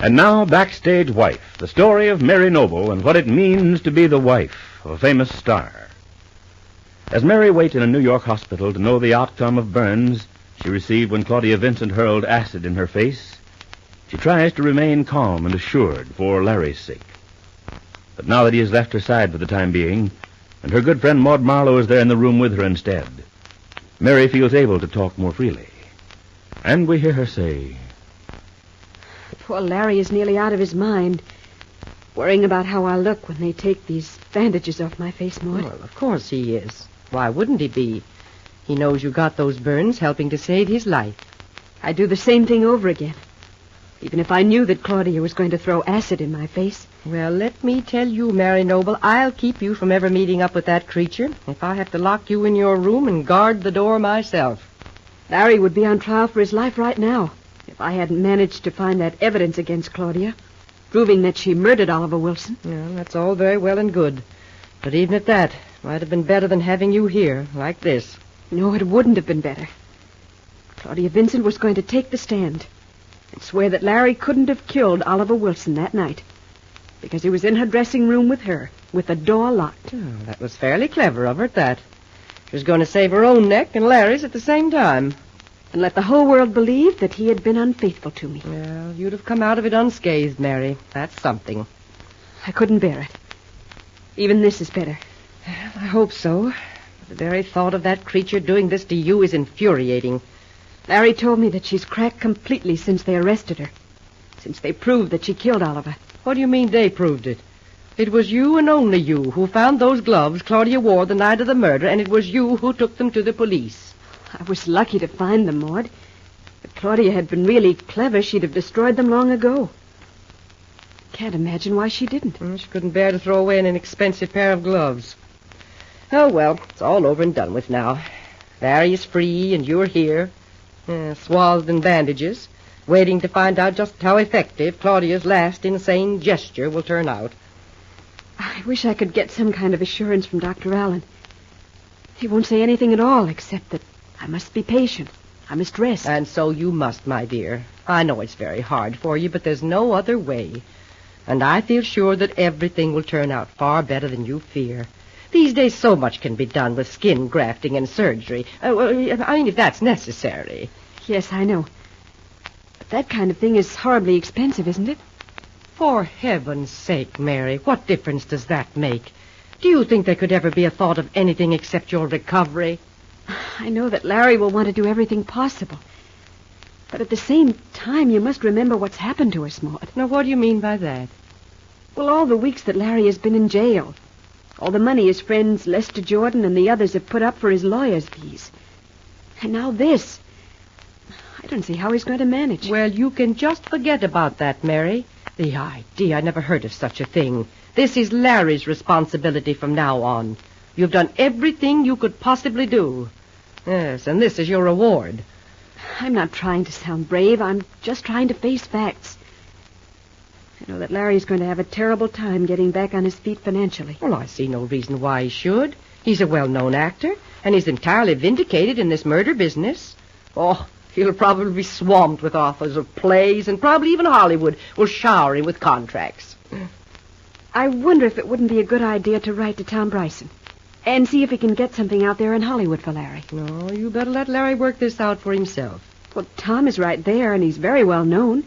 And now, Backstage Wife, the story of Mary Noble and what it means to be the wife of a famous star. As Mary waits in a New York hospital to know the outcome of burns she received when Claudia Vincent hurled acid in her face, she tries to remain calm and assured for Larry's sake. But now that he has left her side for the time being, and her good friend Maud Marlowe is there in the room with her instead, Mary feels able to talk more freely. And we hear her say, Poor Larry is nearly out of his mind, worrying about how I'll look when they take these bandages off my face, Maud. Well, of course he is. Why wouldn't he be? He knows you got those burns helping to save his life. I'd do the same thing over again, even if I knew that Claudia was going to throw acid in my face. Well, let me tell you, Mary Noble, I'll keep you from ever meeting up with that creature if I have to lock you in your room and guard the door myself. Larry would be on trial for his life right now if I hadn't managed to find that evidence against Claudia, proving that she murdered Oliver Wilson. Well, that's all very well and good. But even at that, it might have been better than having you here, like this. No, it wouldn't have been better. Claudia Vincent was going to take the stand and swear that Larry couldn't have killed Oliver Wilson that night because he was in her dressing room with her, with the door locked. Oh, that was fairly clever of her at that. She was going to save her own neck and Larry's at the same time. And let the whole world believe that he had been unfaithful to me. Well, you'd have come out of it unscathed, Mary. That's something. I couldn't bear it. Even this is better. Well, I hope so. The very thought of that creature doing this to you is infuriating. Larry told me that she's cracked completely since they arrested her. Since they proved that she killed Oliver. What do you mean they proved it? It was you and only you who found those gloves Claudia wore the night of the murder, and it was you who took them to the police. I was lucky to find them, Maud. If Claudia had been really clever, she'd have destroyed them long ago. Can't imagine why she didn't. She couldn't bear to throw away an inexpensive pair of gloves. Oh, well, it's all over and done with now. Larry is free, and you're here, swathed in bandages, waiting to find out just how effective Claudia's last insane gesture will turn out. I wish I could get some kind of assurance from Dr. Allen. He won't say anything at all, except that I must be patient. I must rest. And so you must, my dear. I know it's very hard for you, but there's no other way. And I feel sure that everything will turn out far better than you fear. These days, so much can be done with skin grafting and surgery. I mean, if that's necessary. Yes, I know. But that kind of thing is horribly expensive, isn't it? For heaven's sake, Mary, what difference does that make? Do you think there could ever be a thought of anything except your recovery? I know that Larry will want to do everything possible. But at the same time, you must remember what's happened to us, Maud. Now, what do you mean by that? Well, all the weeks that Larry has been in jail. All the money his friends Lester Jordan and the others have put up for his lawyer's fees. And now this. I don't see how he's going to manage. Well, you can just forget about that, Mary. The idea, I never heard of such a thing. This is Larry's responsibility from now on. You've done everything you could possibly do. Yes, and this is your reward. I'm not trying to sound brave. I'm just trying to face facts. I know that Larry's going to have a terrible time getting back on his feet financially. Well, I see no reason why he should. He's a well-known actor, and he's entirely vindicated in this murder business. Oh, he'll probably be swamped with offers of plays, and probably even Hollywood will shower him with contracts. I wonder if it wouldn't be a good idea to write to Tom Bryson and see if he can get something out there in Hollywood for Larry. No, you better let Larry work this out for himself. Well, Tom is right there, and he's very well known.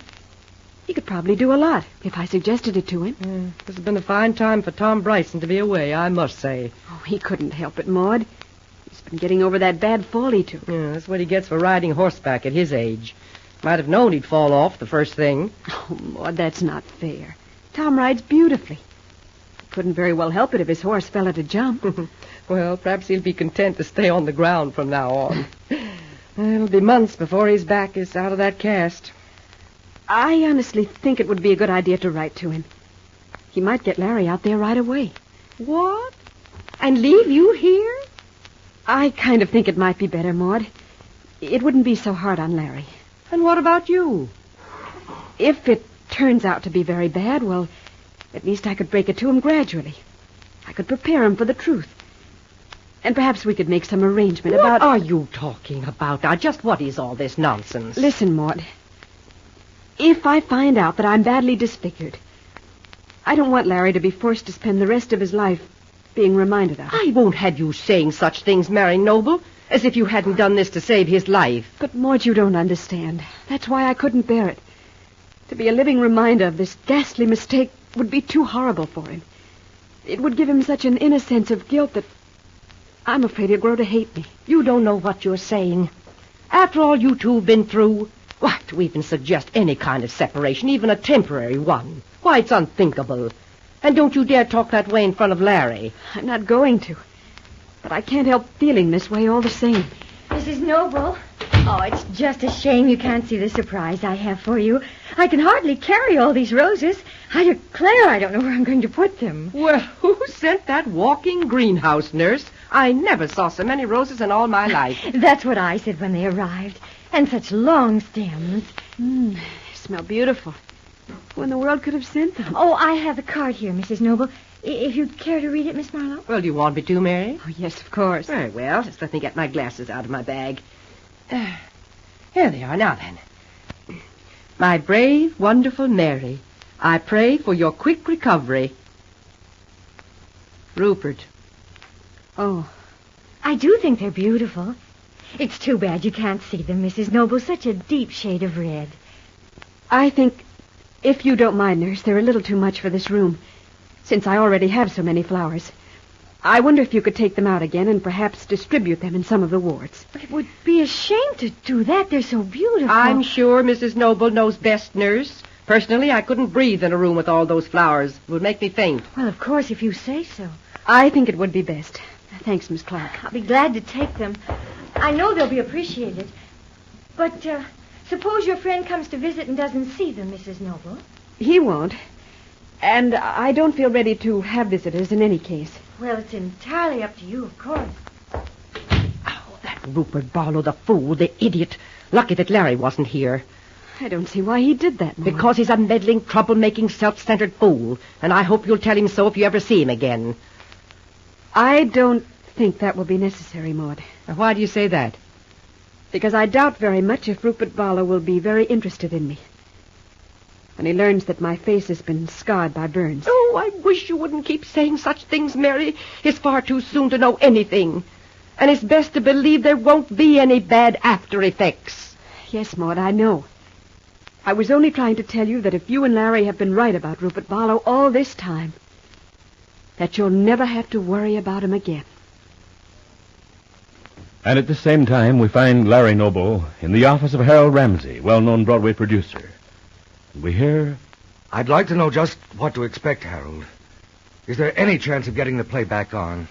He could probably do a lot if I suggested it to him. This has been a fine time for Tom Bryson to be away, I must say. Oh, he couldn't help it, Maud. He's been getting over that bad fall he took. Yeah, that's what he gets for riding horseback at his age. Might have known he'd fall off the first thing. Oh, Maud, that's not fair. Tom rides beautifully. He couldn't very well help it if his horse fell at a jump. Well, perhaps he'll be content to stay on the ground from now on. It'll be months before his back is out of that cast. I honestly think it would be a good idea to write to him. He might get Larry out there right away. What? And leave you here? I kind of think it might be better, Maud. It wouldn't be so hard on Larry. And what about you? If it turns out to be very bad, well, at least I could break it to him gradually. I could prepare him for the truth. And perhaps we could make some arrangement about... What are you talking about now? Just what is all this nonsense? Listen, Maud. if I find out that I'm badly disfigured. I don't want Larry to be forced to spend the rest of his life being reminded of it. I won't have you saying such things, Mary Noble, as if you hadn't done this to save his life. But, Maud, you don't understand. That's why I couldn't bear it. To be a living reminder of this ghastly mistake would be too horrible for him. It would give him such an inner sense of guilt that I'm afraid he'll grow to hate me. You don't know what you're saying. After all you two have been through, why, to even suggest any kind of separation, even a temporary one, why, it's unthinkable. And don't you dare talk that way in front of Larry. I'm not going to. But I can't help feeling this way all the same. Mrs. Noble. Oh, it's just a shame you can't see the surprise I have for you. I can hardly carry all these roses. I declare I don't know where I'm going to put them. Well, who sent that walking greenhouse, nurse? I never saw so many roses in all my life. That's what I said when they arrived. And such long stems. They smell beautiful. Who in the world could have sent them? Oh, I have the card here, Mrs. Noble. If you'd care to read it, Miss Marlowe. Well, do you want me to, Mary? Oh, yes, of course. Very well. Just let me get my glasses out of my bag. Here they are now, then. My brave, wonderful Mary, I pray for your quick recovery. Rupert. Oh, I do think they're beautiful. It's too bad you can't see them, Mrs. Noble. Such a deep shade of red. I think, if you don't mind, nurse, they're a little too much for this room, since I already have so many flowers. I wonder if you could take them out again and perhaps distribute them in some of the wards. But it would be a shame to do that. They're so beautiful. I'm sure Mrs. Noble knows best, nurse. Personally, I couldn't breathe in a room with all those flowers. It would make me faint. Well, of course, if you say so. I think it would be best. Thanks, Miss Clark. I'll be glad to take them. I know they'll be appreciated. But suppose your friend comes to visit and doesn't see them, Mrs. Noble. He won't. And I don't feel ready to have visitors in any case. Well, it's entirely up to you, of course. Oh, that Rupert Barlow, the fool, the idiot. Lucky that Larry wasn't here. I don't see why he did that, Maud. Because he's a meddling, trouble-making, self-centered fool. And I hope you'll tell him so if you ever see him again. I don't think that will be necessary, Maud. Now, why do you say that? Because I doubt very much if Rupert Barlow will be very interested in me. When he learns that my face has been scarred by burns. Oh, I wish you wouldn't keep saying such things, Mary. It's far too soon to know anything. And it's best to believe there won't be any bad after effects. Yes, Maud, I know. I was only trying to tell you that if you and Larry have been right about Rupert Barlow all this time, that you'll never have to worry about him again. And at the same time, we find Larry Noble in the office of Harold Ramsey, well-known Broadway producer. And we hear... I'd like to know just what to expect, Harold. Is there any chance of getting the play back on?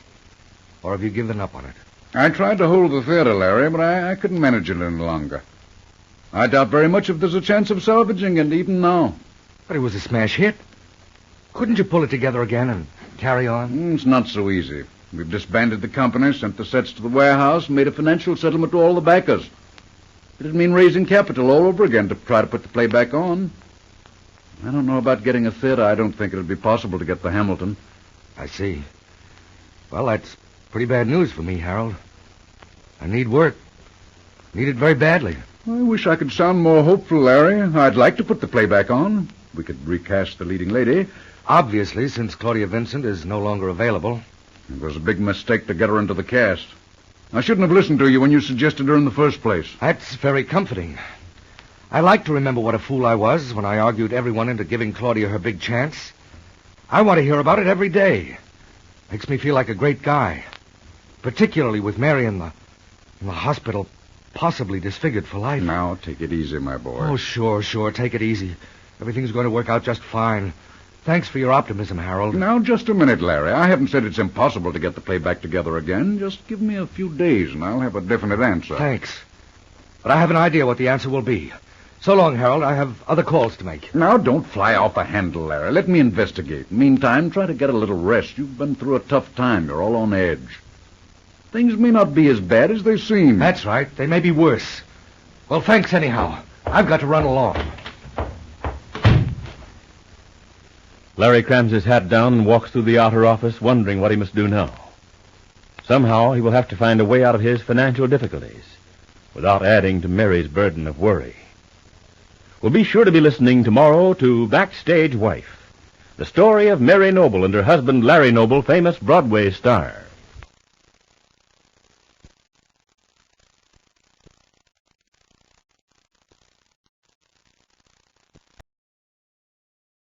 Or have you given up on it? I tried to hold the theater, Larry, but I couldn't manage it any longer. I doubt very much if there's a chance of salvaging it even now. But it was a smash hit. Couldn't you pull it together again and carry on? It's not so easy. We've disbanded the company, sent the sets to the warehouse, and made a financial settlement to all the backers. It'd mean raising capital all over again to try to put the play back on. I don't know about getting a theater. I don't think it'll be possible to get the Hamilton. I see. Well, that's pretty bad news for me, Harold. I need work. Need it very badly. I wish I could sound more hopeful, Larry. I'd like to put the play back on. We could recast the leading lady. Obviously, since Claudia Vincent is no longer available. It was a big mistake to get her into the cast. I shouldn't have listened to you when you suggested her in the first place. That's very comforting. I like to remember what a fool I was when I argued everyone into giving Claudia her big chance. I want to hear about it every day. Makes me feel like a great guy. Particularly with Mary in the hospital, possibly disfigured for life. Now, take it easy, my boy. Oh, sure. Take it easy. Everything's going to work out just fine. Thanks for your optimism, Harold. Now, just a minute, Larry. I haven't said it's impossible to get the play back together again. Just give me a few days, and I'll have a definite answer. Thanks. But I have an idea what the answer will be. So long, Harold. I have other calls to make. Now, don't fly off the handle, Larry. Let me investigate. Meantime, try to get a little rest. You've been through a tough time. You're all on edge. Things may not be as bad as they seem. That's right. They may be worse. Well, thanks anyhow. I've got to run along. Larry crams his hat down and walks through the outer office, wondering what he must do now. Somehow he will have to find a way out of his financial difficulties without adding to Mary's burden of worry. Well, be sure to be listening tomorrow to Backstage Wife, the story of Mary Noble and her husband Larry Noble, famous Broadway star.